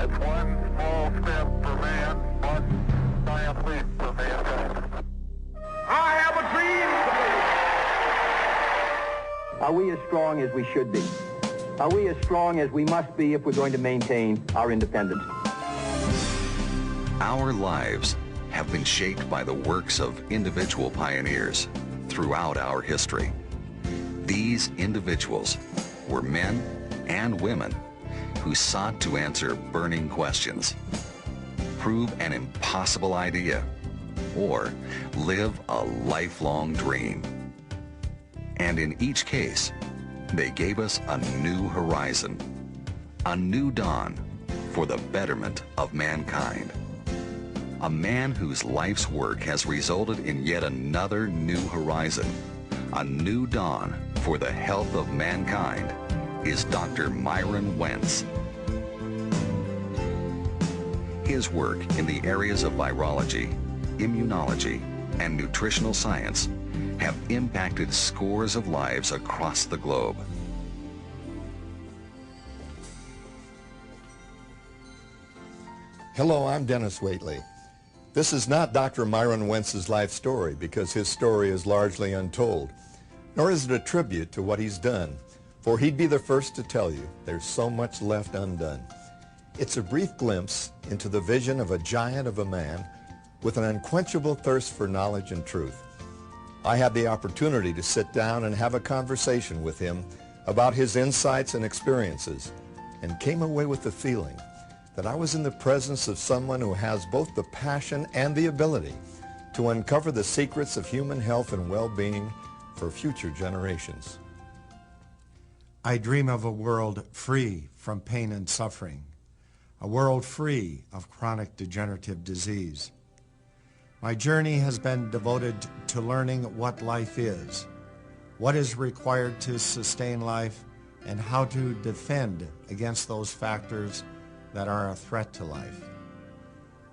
That's one small step for man, one giant leap for mankind. I have a dream. Are we as strong as we should be? Are we as strong as we must be if we're going to maintain our independence? Our lives have been shaped by the works of individual pioneers throughout our history. These individuals were men and women who sought to answer burning questions, prove an impossible idea, or live a lifelong dream. And in each case, they gave us a new horizon, a new dawn for the betterment of mankind. A man whose life's work has resulted in yet another new horizon, a new dawn for the health of mankind, is Dr. Myron Wentz. His work in the areas of virology, immunology, and nutritional science have impacted scores of lives across the globe. Hello, I'm Dennis Waitley. This is not Dr. Myron Wentz's life story because his story is largely untold, nor is it a tribute to what he's done, for he'd be the first to tell you there's so much left undone. It's a brief glimpse into the vision of a giant of a man with an unquenchable thirst for knowledge and truth. I had the opportunity to sit down and have a conversation with him about his insights and experiences, and came away with the feeling that I was in the presence of someone who has both the passion and the ability to uncover the secrets of human health and well-being for future generations. I dream of a world free from pain and suffering, a world free of chronic degenerative disease. My journey has been devoted to learning what life is, what is required to sustain life, and how to defend against those factors that are a threat to life.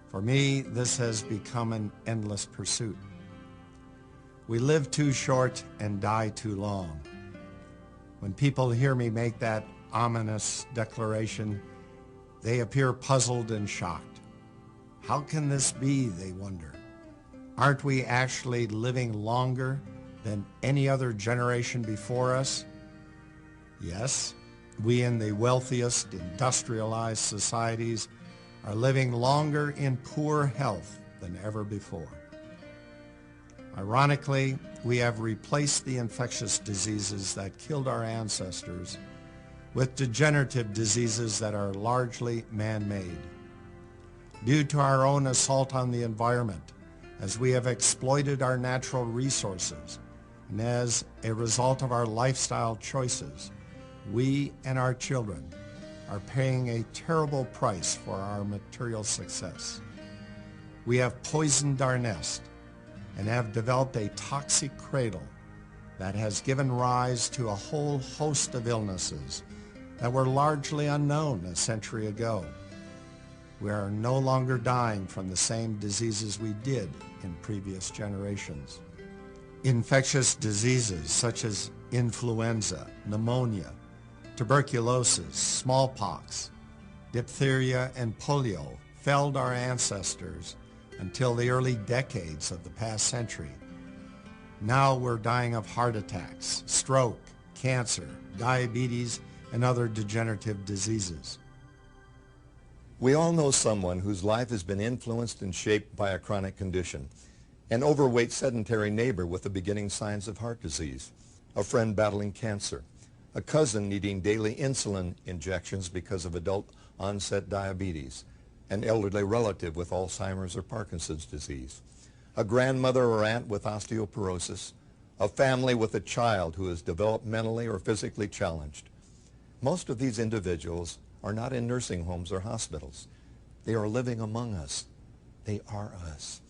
For me, this has become an endless pursuit. We live too short and die too long. When people hear me make that ominous declaration, they appear puzzled and shocked. How can this be, they wonder? Aren't we actually living longer than any other generation before us? Yes, we in the wealthiest industrialized societies are living longer in poor health than ever before. Ironically, we have replaced the infectious diseases that killed our ancestors with degenerative diseases that are largely man-made. Due to our own assault on the environment, as we have exploited our natural resources, and as a result of our lifestyle choices, we and our children are paying a terrible price for our material success. We have poisoned our nest and have developed a toxic cradle that has given rise to a whole host of illnesses that were largely unknown a century ago. We are no longer dying from the same diseases we did in previous generations. Infectious diseases such as influenza, pneumonia, tuberculosis, smallpox, diphtheria, and polio felled our ancestors until the early decades of the past century. Now we're dying of heart attacks, stroke, cancer, diabetes, and other degenerative diseases. We all know someone whose life has been influenced and shaped by a chronic condition. An overweight sedentary neighbor with the beginning signs of heart disease, a friend battling cancer, a cousin needing daily insulin injections because of adult onset diabetes, an elderly relative with Alzheimer's or Parkinson's disease, a grandmother or aunt with osteoporosis, a family with a child who is developmentally or physically challenged. Most of these individuals are not in nursing homes or hospitals. They are living among us. They are us.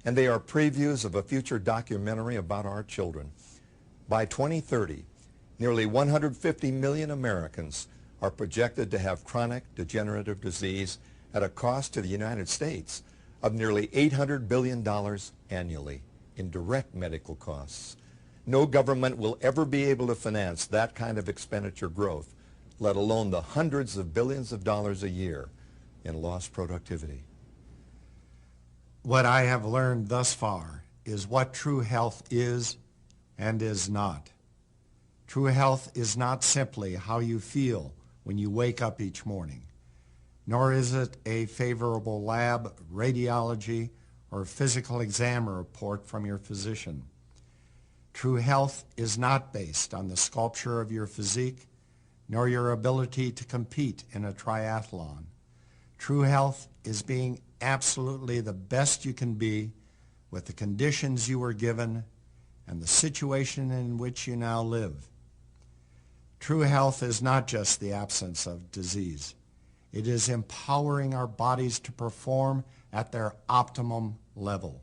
And they are previews of a future documentary about our children. By 2030, nearly 150 million Americans are projected to have chronic degenerative disease at a cost to the United States of nearly $800 billion annually in direct medical costs. No government will ever be able to finance that kind of expenditure growth, let alone the hundreds of billions of dollars a year in lost productivity. What I have learned thus far is what true health is and is not. True health is not simply how you feel when you wake up each morning, nor is it a favorable lab, radiology, or physical exam report from your physician. True health is not based on the sculpture of your physique, nor your ability to compete in a triathlon. True health is being absolutely the best you can be with the conditions you were given and the situation in which you now live. True health is not just the absence of disease. It is empowering our bodies to perform at their optimum level.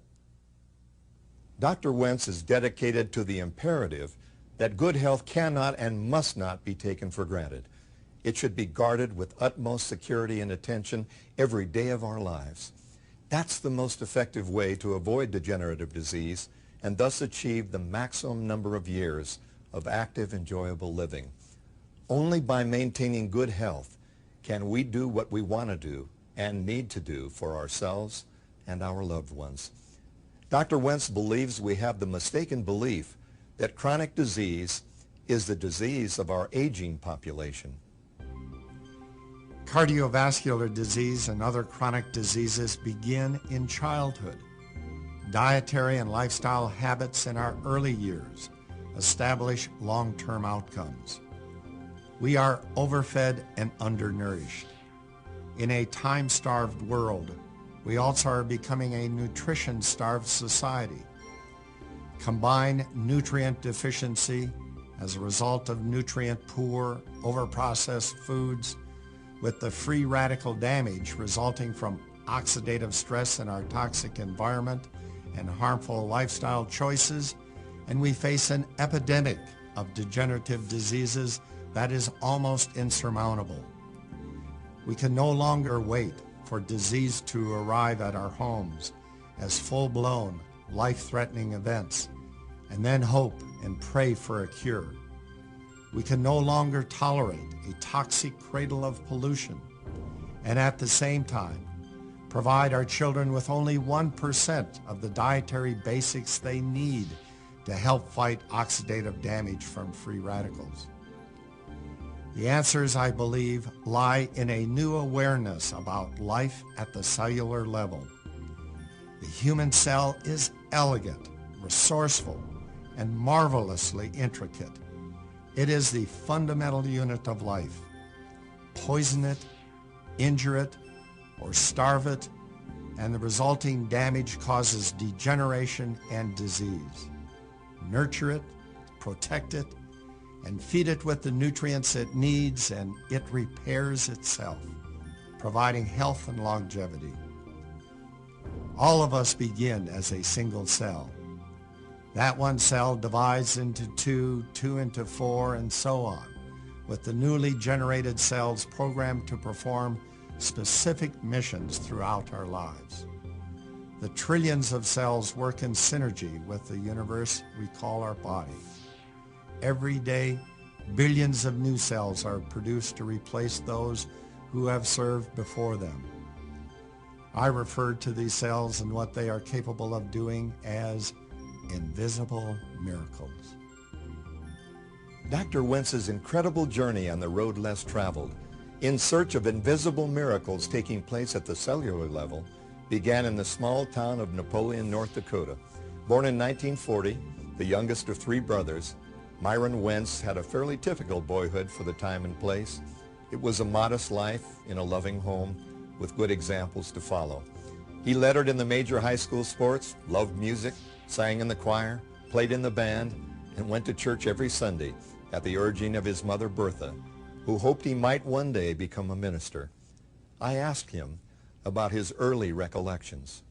Dr. Wentz is dedicated to the imperative that good health cannot and must not be taken for granted. It should be guarded with utmost security and attention every day of our lives. That's the most effective way to avoid degenerative disease and thus achieve the maximum number of years of active, enjoyable living. Only by maintaining good health can we do what we want to do and need to do for ourselves and our loved ones. Dr. Wentz believes we have the mistaken belief that chronic disease is the disease of our aging population. Cardiovascular disease and other chronic diseases begin in childhood. Dietary and lifestyle habits in our early years establish long-term outcomes. We are overfed and undernourished. In a time-starved world, we also are becoming a nutrition-starved society. Combine nutrient deficiency as a result of nutrient-poor, overprocessed foods with the free radical damage resulting from oxidative stress in our toxic environment and harmful lifestyle choices, and we face an epidemic of degenerative diseases that is almost insurmountable. We can no longer wait for disease to arrive at our homes as full-blown, life-threatening events, and then hope and pray for a cure. We can no longer tolerate a toxic cradle of pollution, and at the same time, provide our children with only 1% of the dietary basics they need to help fight oxidative damage from free radicals. The answers, I believe, lie in a new awareness about life at the cellular level. The human cell is elegant, resourceful, and marvelously intricate. It is the fundamental unit of life. Poison it, injure it, or starve it, and the resulting damage causes degeneration and disease. Nurture it, protect it, and feed it with the nutrients it needs, and it repairs itself, providing health and longevity. All of us begin as a single cell. That one cell divides into two, two into four, and so on, with the newly generated cells programmed to perform specific missions throughout our lives. The trillions of cells work in synergy with the universe we call our body. Every day, billions of new cells are produced to replace those who have served before them. I refer to these cells and what they are capable of doing as invisible miracles. Dr. Wentz's incredible journey on the road less traveled, in search of invisible miracles taking place at the cellular level, began in the small town of Napoleon, North Dakota. Born in 1940, the youngest of three brothers, Myron Wentz had a fairly typical boyhood for the time and place. It was a modest life in a loving home with good examples to follow. He lettered in the major high school sports, loved music, sang in the choir, played in the band, and went to church every Sunday at the urging of his mother Bertha, who hoped he might one day become a minister. I asked him about his early recollections.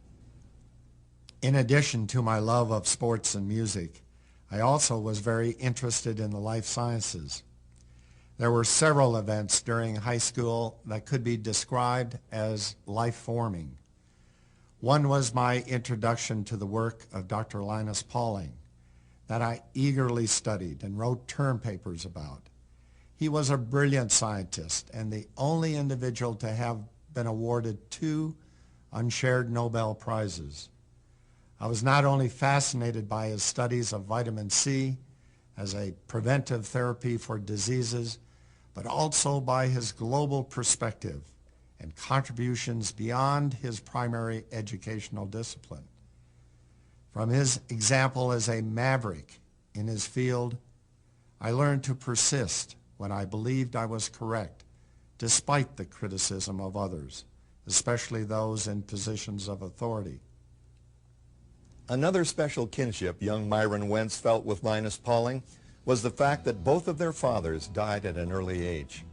In addition to my love of sports and music, I also was very interested in the life sciences. There were several events during high school that could be described as life-forming. One was my introduction to the work of Dr. Linus Pauling that I eagerly studied and wrote term papers about. He was a brilliant scientist and the only individual to have been awarded 2 unshared Nobel Prizes. I was not only fascinated by his studies of vitamin C as a preventive therapy for diseases, but also by his global perspective and contributions beyond his primary educational discipline. From his example as a maverick in his field, I learned to persist when I believed I was correct, despite the criticism of others, especially those in positions of authority. Another special kinship young Myron Wentz felt with Linus Pauling was the fact that both of their fathers died at an early age.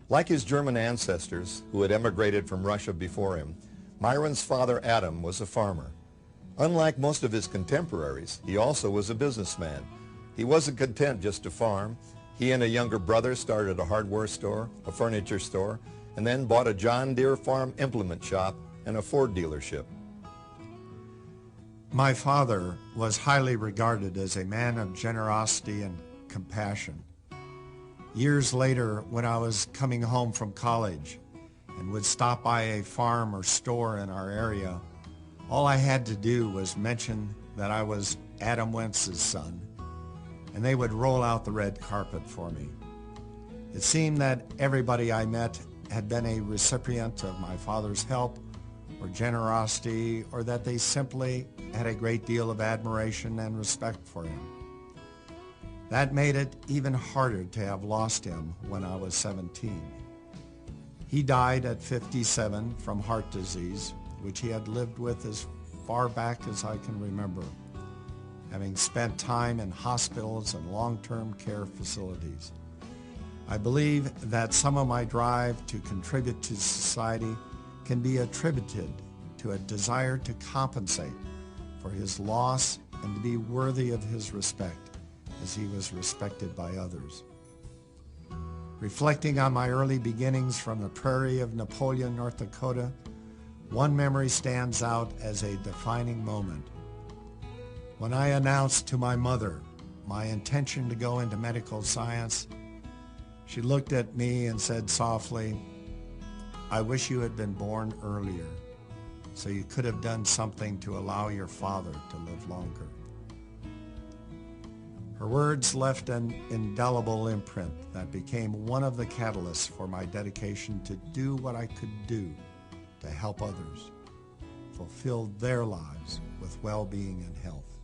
Like his German ancestors, who had emigrated from Russia before him, Myron's father Adam was a farmer. Unlike most of his contemporaries, he also was a businessman. He wasn't content just to farm. He and a younger brother started a hardware store, a furniture store, and then bought a John Deere farm implement shop and a Ford dealership. My father was highly regarded as a man of generosity and compassion. Years later, when I was coming home from college and would stop by a farm or store in our area, all I had to do was mention that I was Adam Wentz's son, and they would roll out the red carpet for me. It seemed that everybody I met had been a recipient of my father's help or generosity, or that they simply had a great deal of admiration and respect for him. That made it even harder to have lost him when I was 17. He died at 57 from heart disease, which he had lived with as far back as I can remember, having spent time in hospitals and long-term care facilities. I believe that some of my drive to contribute to society can be attributed to a desire to compensate for his loss and to be worthy of his respect as he was respected by others. Reflecting on my early beginnings from the prairie of Napoleon, North Dakota, one memory stands out as a defining moment. When I announced to my mother my intention to go into medical science, she looked at me and said softly, "I wish you had been born earlier, so you could have done something to allow your father to live longer." Her words left an indelible imprint that became one of the catalysts for my dedication to do what I could do to help others fulfill their lives with well-being and health.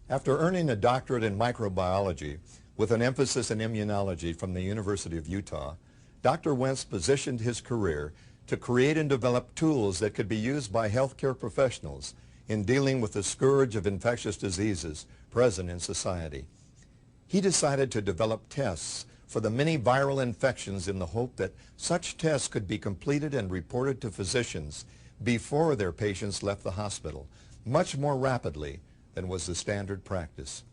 After earning a doctorate in microbiology with an emphasis in immunology from the University of Utah, Dr. Wentz positioned his career to create and develop tools that could be used by healthcare professionals in dealing with the scourge of infectious diseases present in society. He decided to develop tests for the many viral infections in the hope that such tests could be completed and reported to physicians before their patients left the hospital, much more rapidly than was the standard practice.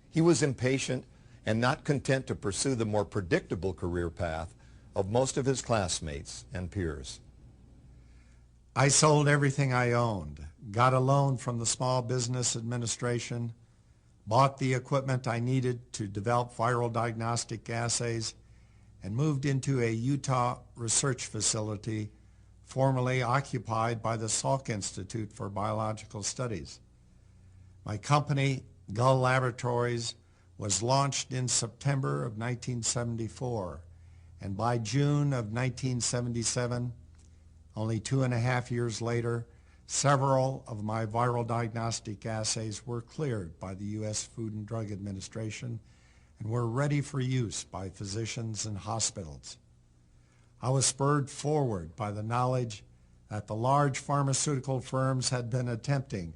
He was impatient and not content to pursue the more predictable career path of most of his classmates and peers. I sold everything I owned, got a loan from the Small Business Administration, bought the equipment I needed to develop viral diagnostic assays, and moved into a Utah research facility formerly occupied by the Salk Institute for Biological Studies. My company, Gull Laboratories, was launched in September of 1974, and by June of 1977, only 2.5 years later, several of my viral diagnostic assays were cleared by the U.S. Food and Drug Administration and were ready for use by physicians and hospitals. I was spurred forward by the knowledge that the large pharmaceutical firms had been attempting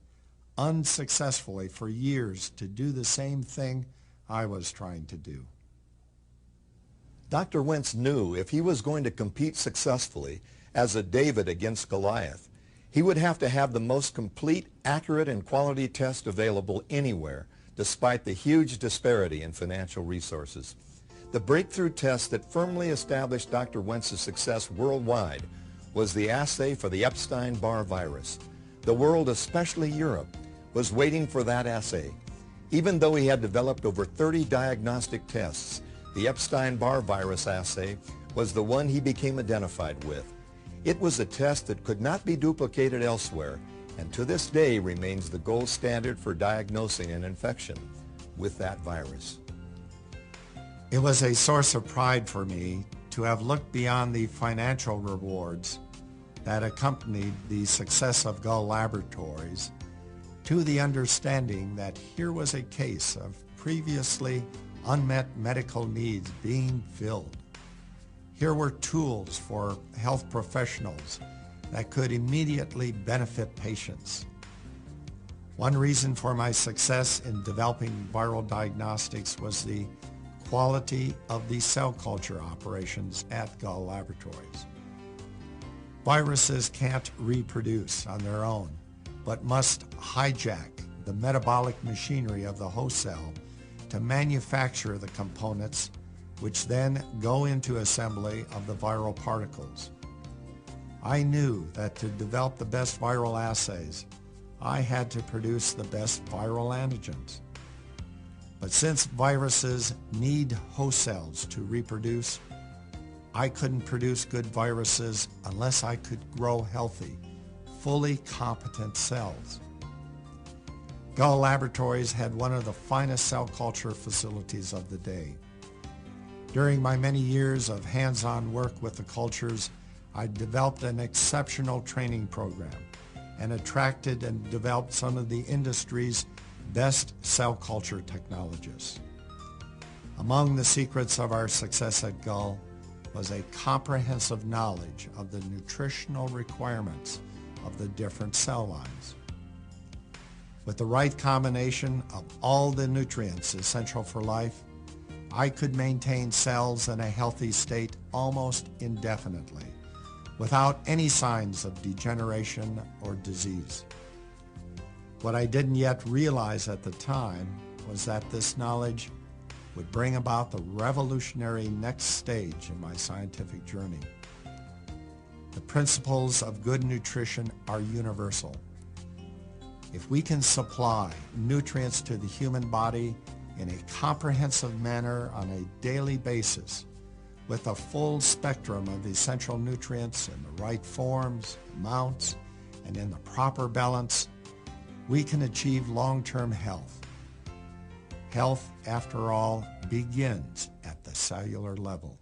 unsuccessfully for years to do the same thing I was trying to do. Dr. Wentz knew if he was going to compete successfully as a David against Goliath, he would have to have the most complete, accurate, and quality test available anywhere, despite the huge disparity in financial resources. The breakthrough test that firmly established Dr. Wentz's success worldwide was the assay for the Epstein-Barr virus. The world, especially Europe, was waiting for that assay. Even though he had developed over 30 diagnostic tests, the Epstein-Barr virus assay was the one he became identified with. It was a test that could not be duplicated elsewhere, and to this day remains the gold standard for diagnosing an infection with that virus. It was a source of pride for me to have looked beyond the financial rewards that accompanied the success of Gull Laboratories to the understanding that here was a case of previously unmet medical needs being filled. Here were tools for health professionals that could immediately benefit patients. One reason for my success in developing viral diagnostics was the quality of the cell culture operations at Gull Laboratories. Viruses can't reproduce on their own, but must hijack the metabolic machinery of the host cell to manufacture the components which then go into assembly of the viral particles. I knew that to develop the best viral assays, I had to produce the best viral antigens. But since viruses need host cells to reproduce, I couldn't produce good viruses unless I could grow healthy, fully competent cells. Gull Laboratories had one of the finest cell culture facilities of the day. During my many years of hands-on work with the cultures, I developed an exceptional training program and attracted and developed some of the industry's best cell culture technologists. Among the secrets of our success at Gull was a comprehensive knowledge of the nutritional requirements of the different cell lines. With the right combination of all the nutrients essential for life, I could maintain cells in a healthy state almost indefinitely, without any signs of degeneration or disease. What I didn't yet realize at the time was that this knowledge would bring about the revolutionary next stage in my scientific journey. The principles of good nutrition are universal. If we can supply nutrients to the human body in a comprehensive manner on a daily basis, with a full spectrum of essential nutrients in the right forms, amounts, and in the proper balance, we can achieve long-term health. Health, after all, begins at the cellular level.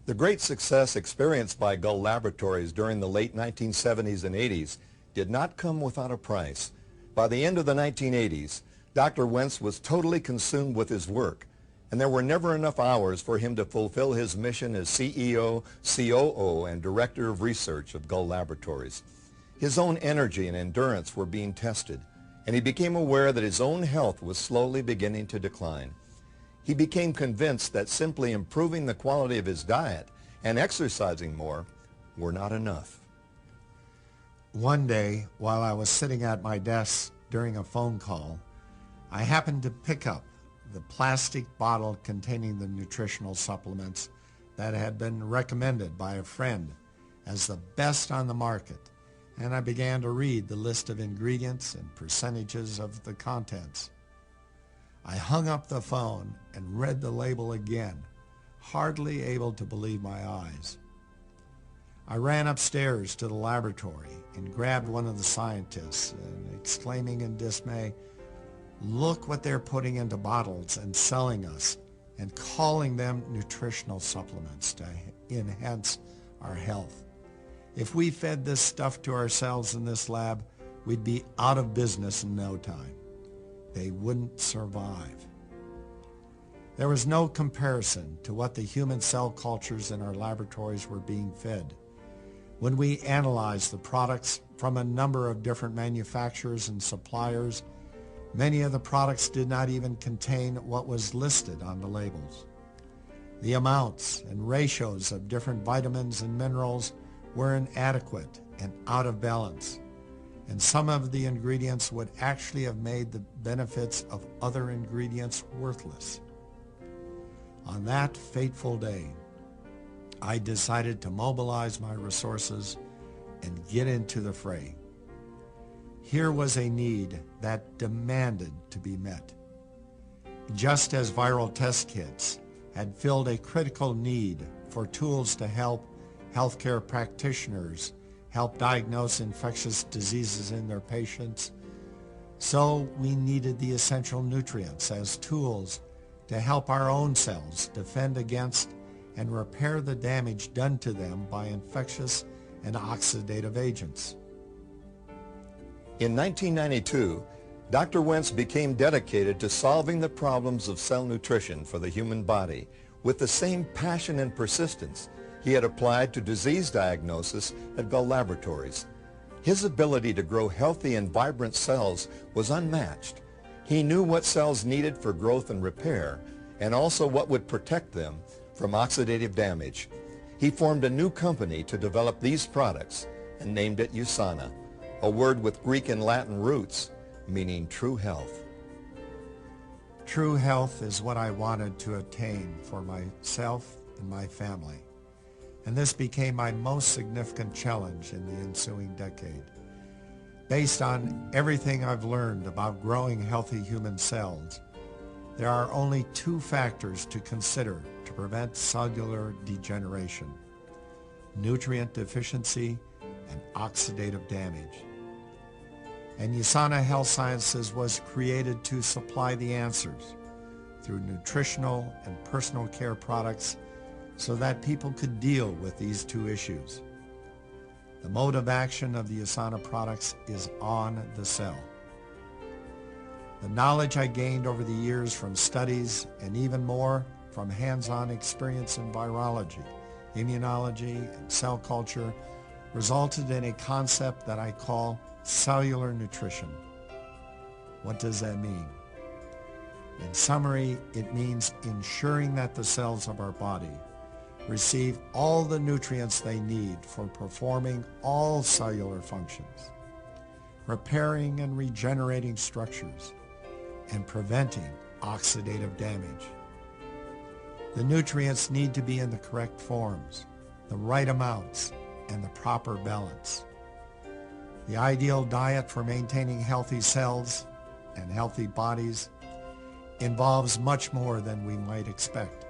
The great success experienced by Gull Laboratories during the late 1970s and 80s did not come without a price. By the end of the 1980s, Dr. Wentz was totally consumed with his work, and there were never enough hours for him to fulfill his mission as CEO, COO, and Director of Research of Gull Laboratories. His own energy and endurance were being tested, and he became aware that his own health was slowly beginning to decline. He became convinced that simply improving the quality of his diet and exercising more were not enough. One day, while I was sitting at my desk during a phone call, I happened to pick up the plastic bottle containing the nutritional supplements that had been recommended by a friend as the best on the market, and I began to read the list of ingredients and percentages of the contents. I hung up the phone and read the label again, hardly able to believe my eyes. I ran upstairs to the laboratory and grabbed one of the scientists, and exclaiming in dismay, "Look what they're putting into bottles and selling us and calling them nutritional supplements to enhance our health. If we fed this stuff to ourselves in this lab, we'd be out of business in no time. They wouldn't survive." There was no comparison to what the human cell cultures in our laboratories were being fed. When we analyzed the products from a number of different manufacturers and suppliers, many of the products did not even contain what was listed on the labels. The amounts and ratios of different vitamins and minerals were inadequate and out of balance, and some of the ingredients would actually have made the benefits of other ingredients worthless. On that fateful day, I decided to mobilize my resources and get into the fray. Here was a need that demanded to be met. Just as viral test kits had filled a critical need for tools to help Healthcare practitioners help diagnose infectious diseases in their patients. So we needed the essential nutrients as tools to help our own cells defend against and repair the damage done to them by infectious and oxidative agents. In 1992, Dr. Wentz became dedicated to solving the problems of cell nutrition for the human body with the same passion and persistence he had applied to disease diagnosis at Bell Laboratories. His ability to grow healthy and vibrant cells was unmatched. He knew what cells needed for growth and repair, and also what would protect them from oxidative damage. He formed a new company to develop these products and named it USANA, a word with Greek and Latin roots meaning true health. True health is what I wanted to attain for myself and my family, and this became my most significant challenge in the ensuing decade. Based on everything I've learned about growing healthy human cells, there are only two factors to consider to prevent cellular degeneration: nutrient deficiency and oxidative damage. And USANA Health Sciences was created to supply the answers through nutritional and personal care products so that people could deal with these two issues. The mode of action of the USANA products is on the cell. The knowledge I gained over the years from studies and even more from hands-on experience in virology, immunology, and cell culture resulted in a concept that I call cellular nutrition. What does that mean? In summary, it means ensuring that the cells of our body receive all the nutrients they need for performing all cellular functions, repairing and regenerating structures, and preventing oxidative damage. The nutrients need to be in the correct forms, the right amounts, and the proper balance. The ideal diet for maintaining healthy cells and healthy bodies involves much more than we might expect.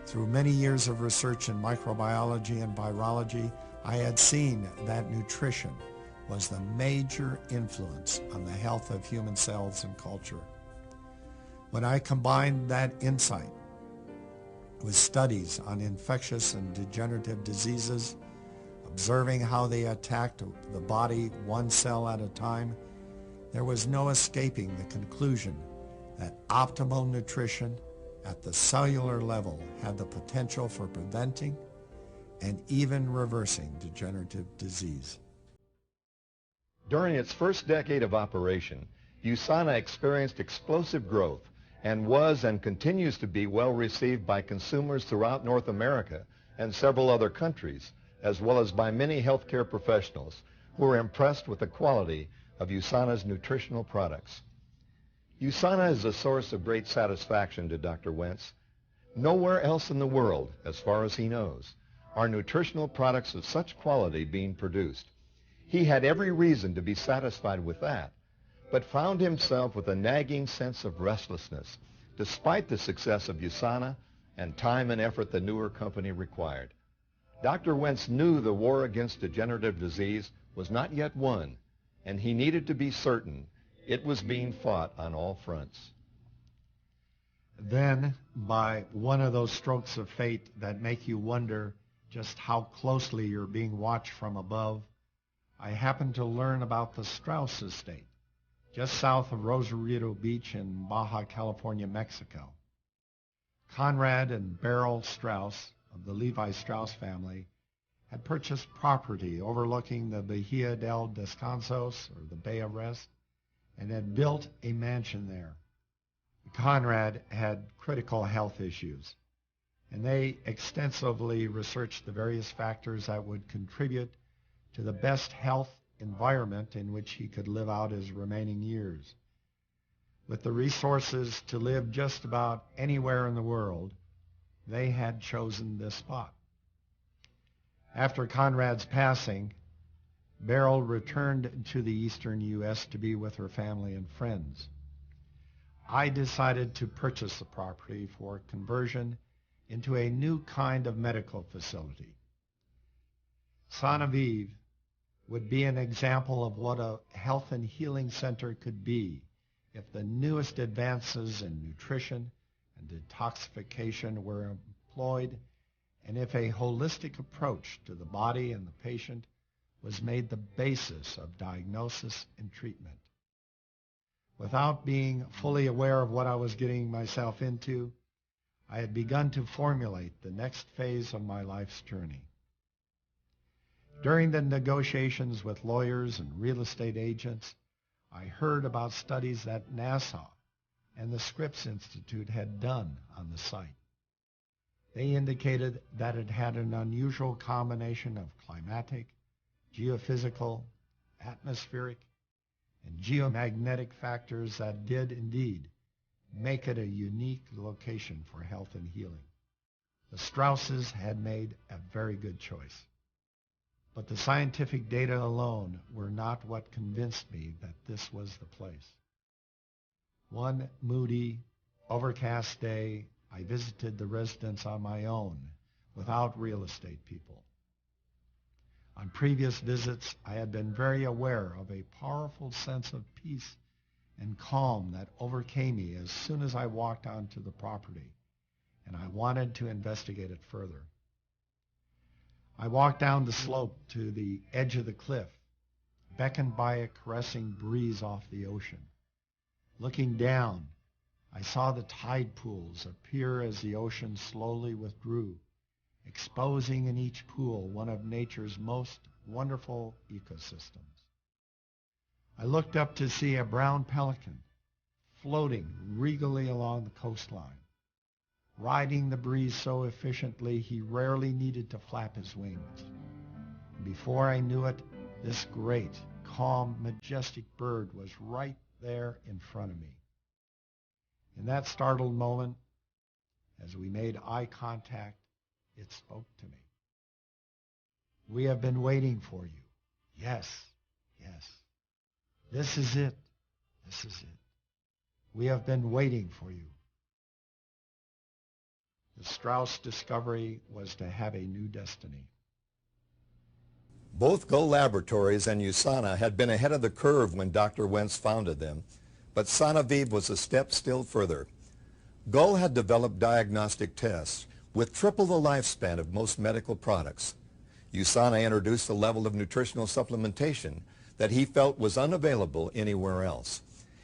Through many years of research in microbiology and virology, I had seen that nutrition was the major influence on the health of human cells and culture. When I combined that insight with studies on infectious and degenerative diseases, observing how they attacked the body one cell at a time, there was no escaping the conclusion that optimal nutrition at the cellular level had the potential for preventing and even reversing degenerative disease. During its first decade of operation, USANA experienced explosive growth and was and continues to be well received by consumers throughout North America and several other countries, as well as by many healthcare professionals who are impressed with the quality of USANA's nutritional products. USANA is a source of great satisfaction to Dr. Wentz. Nowhere else in the world, as far as he knows, are nutritional products of such quality being produced. He had every reason to be satisfied with that, but found himself with a nagging sense of restlessness, despite the success of USANA and time and effort the newer company required. Dr. Wentz knew the war against degenerative disease was not yet won, and he needed to be certain it was being fought on all fronts. Then, by one of those strokes of fate that make you wonder just how closely you're being watched from above, I happened to learn about the Strauss estate, just south of Rosarito Beach in Baja California, Mexico. Conrad and Beryl Strauss of the Levi Strauss family had purchased property overlooking the Bahia del Descansos, or the Bay of Rest, and had built a mansion there. Conrad had critical health issues, and they extensively researched the various factors that would contribute to the best health environment in which he could live out his remaining years. With the resources to live just about anywhere in the world, they had chosen this spot. After Conrad's passing, Beryl returned to the eastern U.S. to be with her family and friends. I decided to purchase the property for conversion into a new kind of medical facility. USANA would be an example of what a health and healing center could be if the newest advances in nutrition and detoxification were employed, and if a holistic approach to the body and the patient was made the basis of diagnosis and treatment. Without being fully aware of what I was getting myself into, I had begun to formulate the next phase of my life's journey. During the negotiations with lawyers and real estate agents, I heard about studies that NASA and the Scripps Institute had done on the site. They indicated that it had an unusual combination of climatic, geophysical, atmospheric, and geomagnetic factors that did indeed make it a unique location for health and healing. The Strausses had made a very good choice. But the scientific data alone were not what convinced me that this was the place. One moody, overcast day, I visited the residence on my own, without real estate people. On previous visits, I had been very aware of a powerful sense of peace and calm that overcame me as soon as I walked onto the property, and I wanted to investigate it further. I walked down the slope to the edge of the cliff, beckoned by a caressing breeze off the ocean. Looking down, I saw the tide pools appear as the ocean slowly withdrew, exposing in each pool one of nature's most wonderful ecosystems. I looked up to see a brown pelican floating regally along the coastline, riding the breeze so efficiently he rarely needed to flap his wings. Before I knew it, this great, calm, majestic bird was right there in front of me. In that startled moment, as we made eye contact, it spoke to me. "We have been waiting for you. Yes, yes. This is it. This is it. We have been waiting for you." The Strauss discovery was to have a new destiny. Both Gull Laboratories and USANA had been ahead of the curve when Dr. Wentz founded them, but SanaVive was a step still further. Gull had developed diagnostic tests with triple the lifespan of most medical products. USANA introduced a level of nutritional supplementation that he felt was unavailable anywhere else.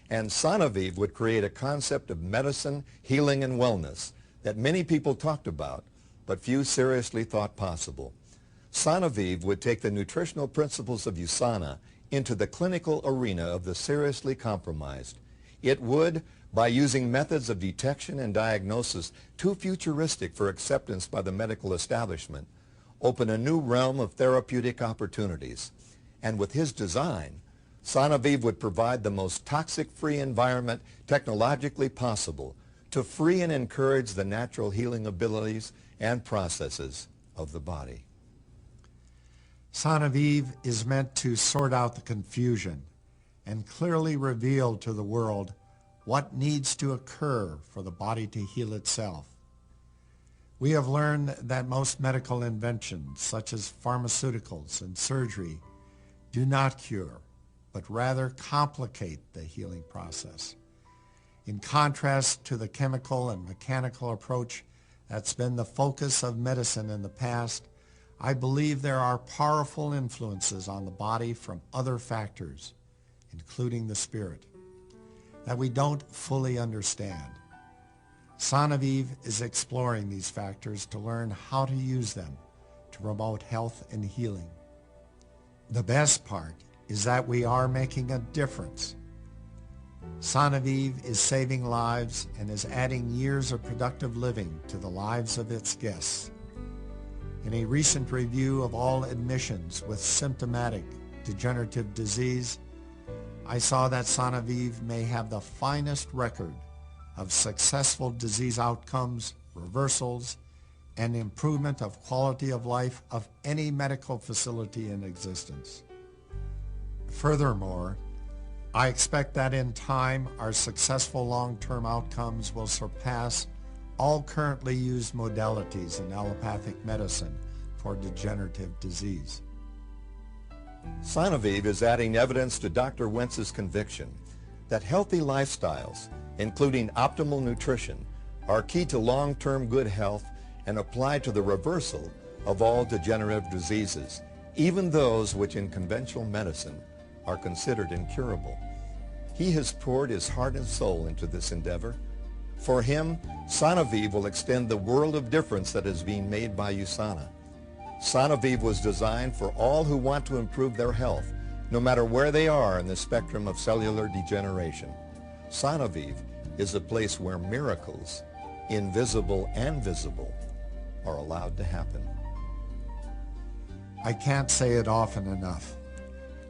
And SanaVive would create a concept of medicine, healing, and wellness that many people talked about, but few seriously thought possible. SanaVive would take the nutritional principles of USANA into the clinical arena of the seriously compromised. It would, by using methods of detection and diagnosis too futuristic for acceptance by the medical establishment, open a new realm of therapeutic opportunities. And with his design, SanaVive would provide the most toxic-free environment technologically possible to free and encourage the natural healing abilities and processes of the body. SanaVive is meant to sort out the confusion and clearly reveal to the world what needs to occur for the body to heal itself. We have learned that most medical inventions, such as pharmaceuticals and surgery, do not cure, but rather complicate the healing process. In contrast to the chemical and mechanical approach that's been the focus of medicine in the past, I believe there are powerful influences on the body from other factors, including the spirit, that we don't fully understand. SanaVive is exploring these factors to learn how to use them to promote health and healing. The best part is that we are making a difference. SanaVive is saving lives and is adding years of productive living to the lives of its guests. In a recent review of all admissions with symptomatic degenerative disease, I saw that SanaVive may have the finest record of successful disease outcomes, reversals, and improvement of quality of life of any medical facility in existence. Furthermore, I expect that in time our successful long-term outcomes will surpass all currently used modalities in allopathic medicine for degenerative disease. Genevieve is adding evidence to Dr. Wentz's conviction that healthy lifestyles, including optimal nutrition, are key to long-term good health and apply to the reversal of all degenerative diseases, even those which in conventional medicine are considered incurable. He has poured his heart and soul into this endeavor. For him, Genevieve will extend the world of difference that is being made by USANA. Genevieve was designed for all who want to improve their health, no matter where they are in the spectrum of cellular degeneration. Genevieve is a place where miracles, invisible and visible, are allowed to happen. I can't say it often enough.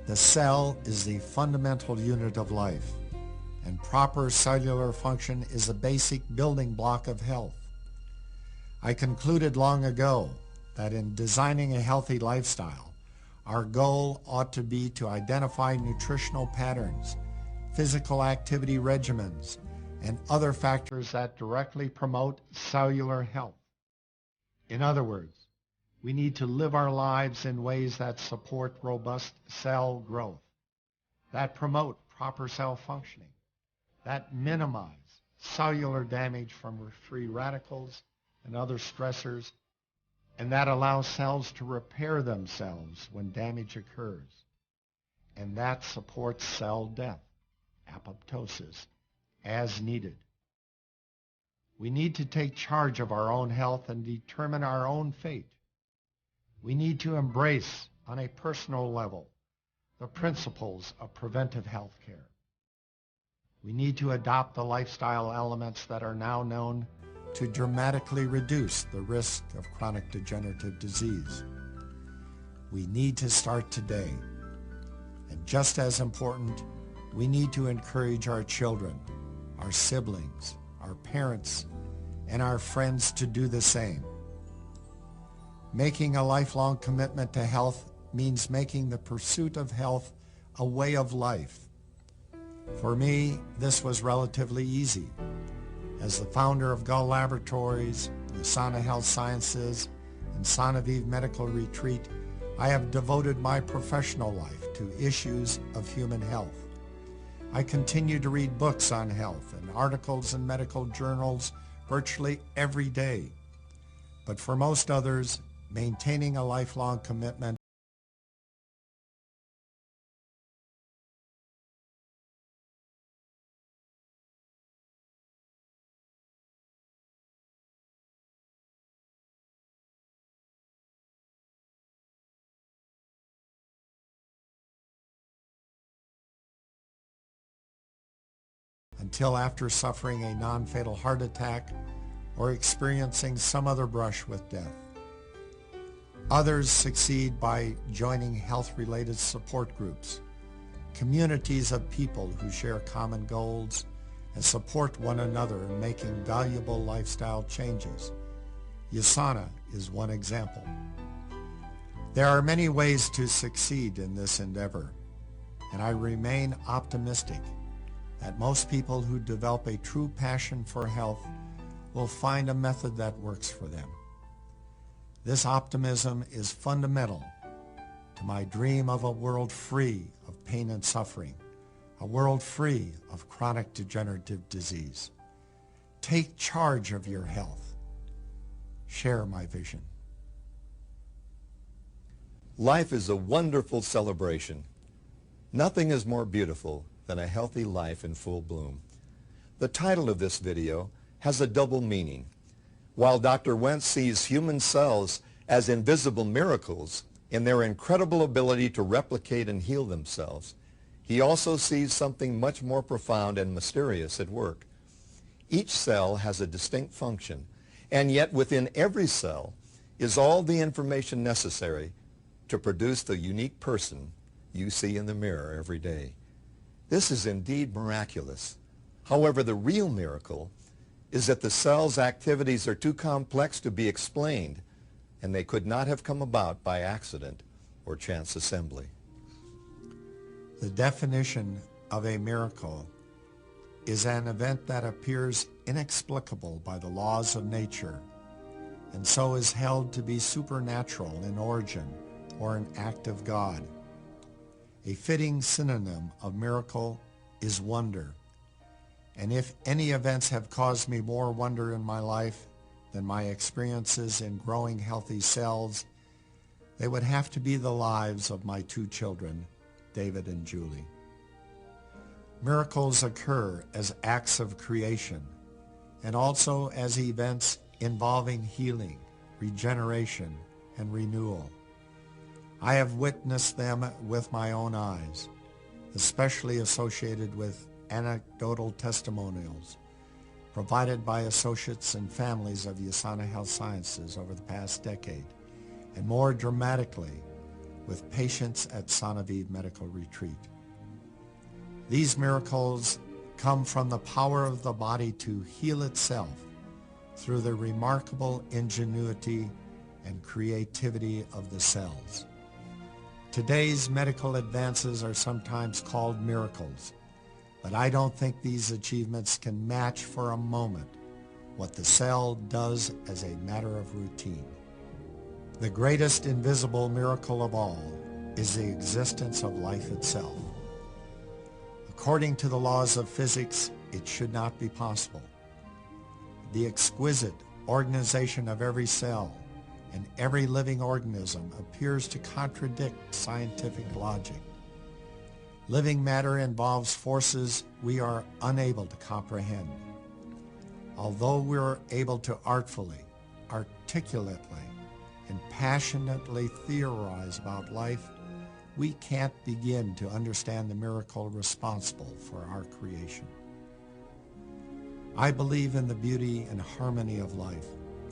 The cell is the fundamental unit of life, and proper cellular function is a basic building block of health. I concluded long ago that in designing a healthy lifestyle, our goal ought to be to identify nutritional patterns, physical activity regimens, and other factors that directly promote cellular health. In other words, we need to live our lives in ways that support robust cell growth, that promote proper cell functioning, that minimize cellular damage from free radicals and other stressors, and that allows cells to repair themselves when damage occurs, and that supports cell death, apoptosis, as needed. We need to take charge of our own health and determine our own fate. We need to embrace, on a personal level, the principles of preventive health care. We need to adopt the lifestyle elements that are now known to dramatically reduce the risk of chronic degenerative disease. We need to start today. And just as important, we need to encourage our children, our siblings, our parents, and our friends to do the same. Making a lifelong commitment to health means making the pursuit of health a way of life. For me, this was relatively easy. As the founder of Gull Laboratories, USANA Health Sciences, and Genevieve Medical Retreat, I have devoted my professional life to issues of human health. I continue to read books on health and articles in medical journals virtually every day. But for most others, maintaining a lifelong commitment until after suffering a non-fatal heart attack or experiencing some other brush with death. Others succeed by joining health-related support groups, communities of people who share common goals and support one another in making valuable lifestyle changes. USANA is one example. There are many ways to succeed in this endeavor, and I remain optimistic that most people who develop a true passion for health will find a method that works for them. This optimism is fundamental to my dream of a world free of pain and suffering, a world free of chronic degenerative disease. Take charge of your health. Share my vision. Life is a wonderful celebration. Nothing is more beautiful than a healthy life in full bloom. The title of this video has a double meaning. While Dr. Wentz sees human cells as invisible miracles in their incredible ability to replicate and heal themselves, he also sees something much more profound and mysterious at work. Each cell has a distinct function, and yet within every cell is all the information necessary to produce the unique person you see in the mirror every day. This is indeed miraculous. However, the real miracle is that the cell's activities are too complex to be explained, and they could not have come about by accident or chance assembly. The definition of a miracle is an event that appears inexplicable by the laws of nature, and so is held to be supernatural in origin or an act of God. A fitting synonym of miracle is wonder. And if any events have caused me more wonder in my life than my experiences in growing healthy cells, they would have to be the lives of my two children, David and Julie. Miracles occur as acts of creation and also as events involving healing, regeneration, and renewal. I have witnessed them with my own eyes, especially associated with anecdotal testimonials provided by associates and families of USANA Health Sciences over the past decade, and more dramatically with patients at Sana Vive Medical Retreat. These miracles come from the power of the body to heal itself through the remarkable ingenuity and creativity of the cells. Today's medical advances are sometimes called miracles, but I don't think these achievements can match for a moment what the cell does as a matter of routine. The greatest invisible miracle of all is the existence of life itself. According to the laws of physics, it should not be possible. The exquisite organization of every cell and every living organism appears to contradict scientific logic. Living matter involves forces we are unable to comprehend. Although we're able to artfully, articulately, and passionately theorize about life, we can't begin to understand the miracle responsible for our creation. I believe in the beauty and harmony of life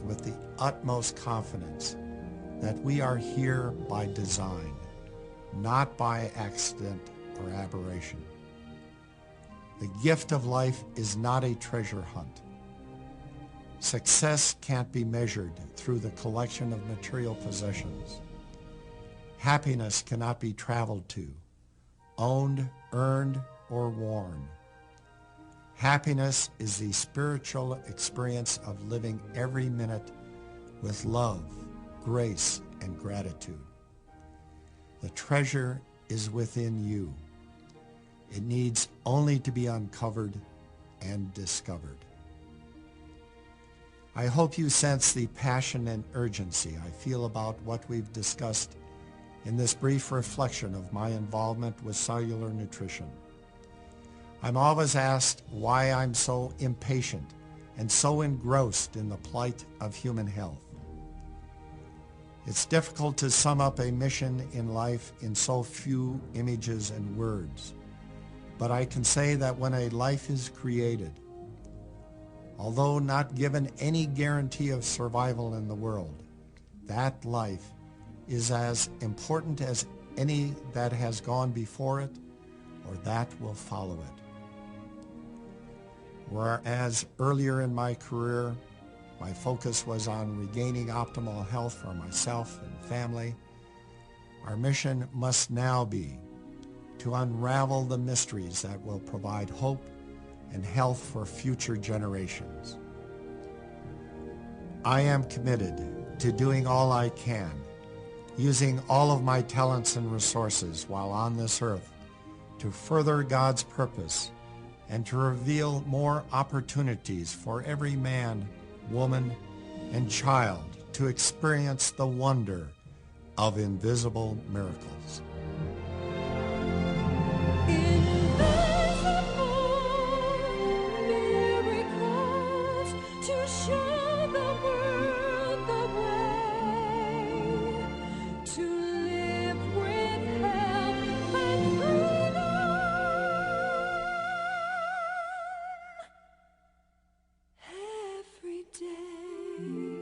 with the utmost confidence that we are here by design, not by accident or aberration. The gift of life is not a treasure hunt. Success can't be measured through the collection of material possessions. Happiness cannot be traveled to, owned, earned, or worn. Happiness is the spiritual experience of living every minute with love, grace, and gratitude. The treasure is within you. It needs only to be uncovered and discovered. I hope you sense the passion and urgency I feel about what we've discussed in this brief reflection of my involvement with cellular nutrition. I'm always asked why I'm so impatient and so engrossed in the plight of human health. It's difficult to sum up a mission in life in so few images and words, but I can say that when a life is created, although not given any guarantee of survival in the world, that life is as important as any that has gone before it or that will follow it. Whereas earlier in my career, my focus was on regaining optimal health for myself and family, our mission must now be to unravel the mysteries that will provide hope and health for future generations. I am committed to doing all I can, using all of my talents and resources while on this earth to further God's purpose and to reveal more opportunities for every man, woman, and child to experience the wonder of invisible miracles. Every day.